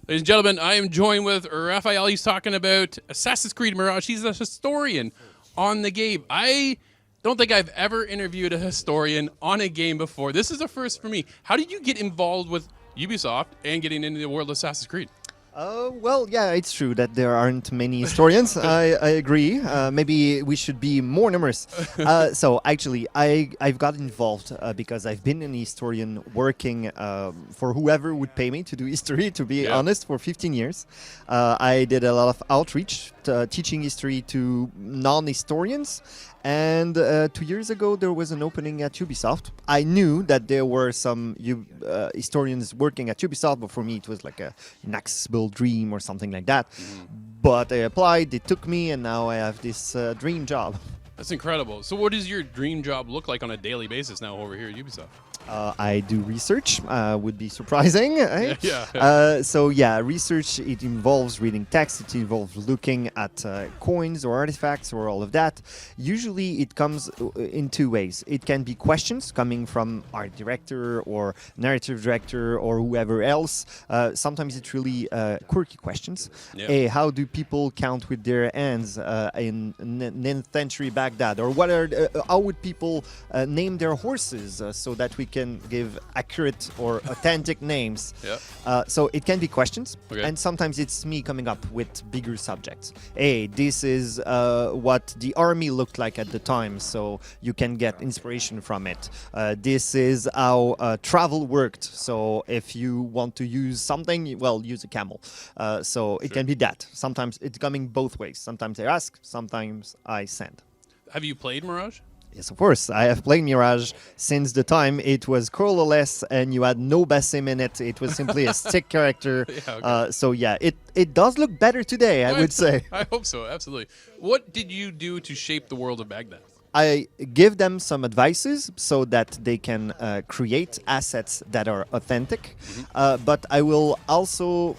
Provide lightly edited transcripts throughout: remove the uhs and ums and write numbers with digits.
Ladies and gentlemen, I am joined with Raphael. He's talking about Assassin's Creed Mirage. He's a historian on the game. I don't think I've ever interviewed a historian on a game before. This is a first for me. How did you get involved with Ubisoft and getting into the world of Assassin's Creed? Well, yeah, it's true that there aren't many historians. I agree. Maybe we should be more numerous. So actually, I've got involved because I've been an historian working for whoever would pay me to do history, to be honest, for 15 years. I did a lot of outreach, teaching history to non-historians. And 2 years ago, there was an opening at Ubisoft. I knew that there were some historians working at Ubisoft, but for me, it was like an inaccessible dream or something like that. But I applied, they took me, and now I have this dream job. That's incredible. So what does your dream job look like on a daily basis now over here at Ubisoft? I do research, would be surprising. Right? So yeah, research, it involves reading text, it involves looking at coins or artifacts or all of that. Usually it comes in two ways. It can be questions coming from art director or narrative director or whoever else. Sometimes it's really quirky questions. Hey, how do people count with their hands in 9th century Baghdad? Or what are how would people name their horses so that we can give accurate or authentic names. So it can be questions, and sometimes it's me coming up with bigger subjects. Hey, this is what the army looked like at the time, so you can get inspiration from it. This is how travel worked, so if you want to use something, well, use a camel. So it can be that. Sometimes it's coming both ways. Sometimes I ask, sometimes I send. Have you played Mirage? Yes, of course. I have played Mirage since the time it was colorless and you had no Basim in it. It was simply a stick character. So yeah, it does look better today, I would say. I hope so, absolutely. What did you do to shape the world of Baghdad? I give them some advices so that they can create assets that are authentic, but I will also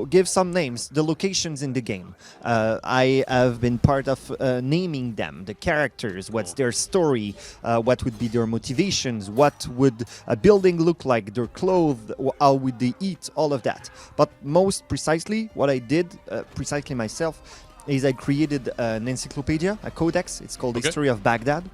give some names, the locations in the game. I have been part of naming them, the characters, what's their story, what would be their motivations, what would a building look like, their clothes, how would they eat, all of that. But most precisely, what I did precisely myself is I created an encyclopedia, a codex. It's called History of Baghdad.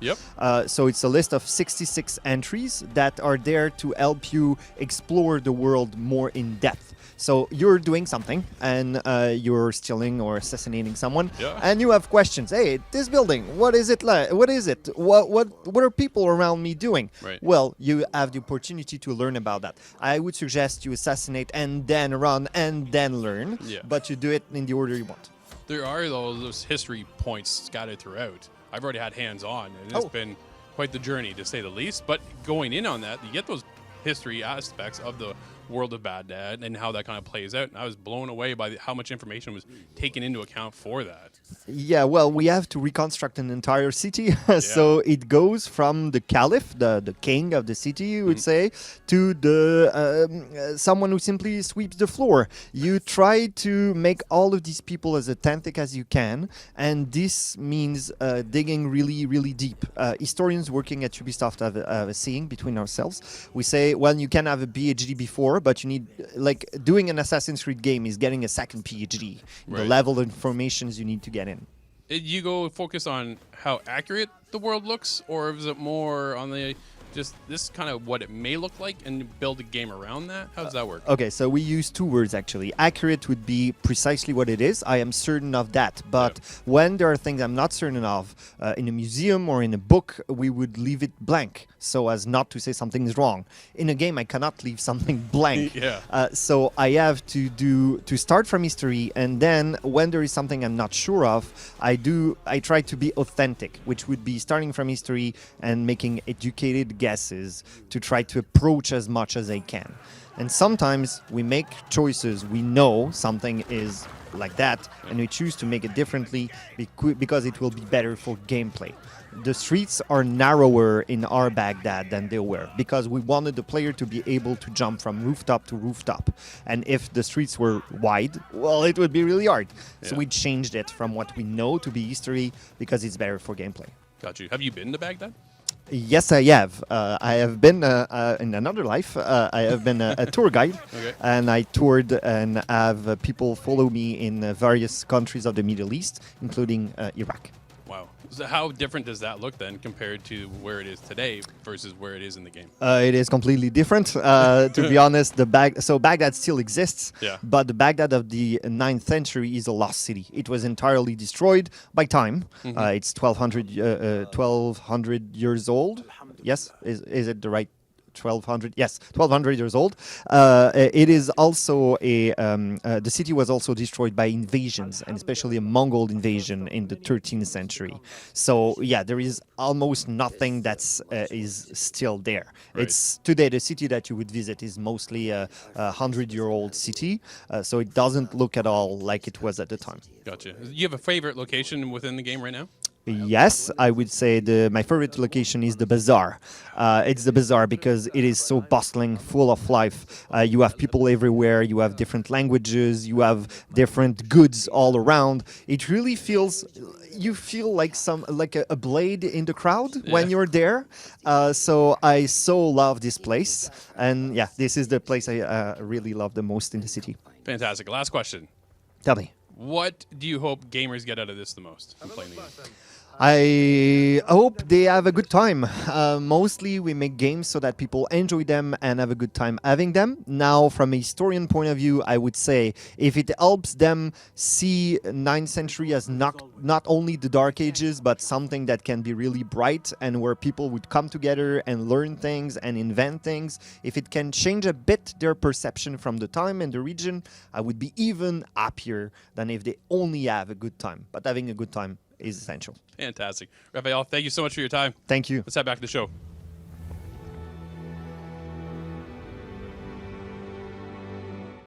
So it's a list of 66 entries that are there to help you explore the world more in depth. So you're doing something and you're stealing or assassinating someone, and you have questions. Hey, this building, what is it like? What is it? What are people around me doing? Well, you have the opportunity to learn about that. I would suggest you assassinate and then run and then learn, but you do it in the order you want. There are those history points scattered throughout. I've already had hands-on, and it's been quite the journey, to say the least. But going in on that, you get those history aspects of the world of Baghdad and how that kind of plays out. And I was blown away by how much information was taken into account for that. Yeah, well, we have to reconstruct an entire city. So it goes from the caliph, the king of the city, you would say, to the someone who simply sweeps the floor. You try to make all of these people as authentic as you can, and this means digging really, really deep. Historians working at Ubisoft have a saying between ourselves. We say, well, you can have a PhD before, but you need, like, doing an Assassin's Creed game is getting a second PhD. The level of information you need to get in. You go focus on how accurate the world looks, or is it more on the just this kind of what it may look like and build a game around that? How does that work? Okay, so we use two words actually. Accurate would be precisely what it is. I am certain of that. But when there are things I'm not certain of, in a museum or in a book, we would leave it blank so as not to say something is wrong. In a game, I cannot leave something blank. So I have to start from history, and then when there is something I'm not sure of, I try to be authentic, which would be starting from history and making educated guesses to try to approach as much as I can. And sometimes we make choices. We know something is like that, and we choose to make it differently because it will be better for gameplay. The streets are narrower in our Baghdad than they were because we wanted the player to be able to jump from rooftop to rooftop. And if the streets were wide, well, it would be really hard. So we changed it from what we know to be history because it's better for gameplay. Got you. Have you been to Baghdad? Yes, I have. I have been in another life. I have been a tour guide, Okay. and I toured and have people follow me in various countries of the Middle East, including Iraq. Wow. So how different does that look then compared to where it is today versus where it is in the game? It is completely different. To be honest, so Baghdad still exists, Yeah. but the Baghdad of the 9th century is a lost city. It was entirely destroyed by time. It's 1200 years old. Yes, is it the right 1200? Yes, 1200 years old. It is also the city was also destroyed by invasions, and especially a Mongol invasion in the 13th century. So yeah, there is almost nothing that's is still there. Right. It's today the city that you would visit is mostly a 100-year-old city, so it doesn't look at all like it was at the time. Gotcha. You have a favorite location within the game right now? Yes, I would say my favorite location is the bazaar. It's the bazaar because it is so bustling, full of life. You have people everywhere. You have different languages. You have different goods all around. It really feels. You feel like a blade in the crowd when you're there. So I so love this place, and yeah, this is the place I really love the most in the city. Fantastic. Last question. Tell me. What do you hope gamers get out of this the most from playing the game? I hope they have a good time. Mostly we make games so that people enjoy them and have a good time having them. Now, from a historian point of view, I would say if it helps them see 9th century as not only the Dark Ages, but something that can be really bright and where people would come together and learn things and invent things, if it can change a bit their perception from the time and the region, I would be even happier than if they only have a good time. But having a good time is essential. Fantastic. Raphael, thank you so much for your time. Thank you. Let's head back to the show.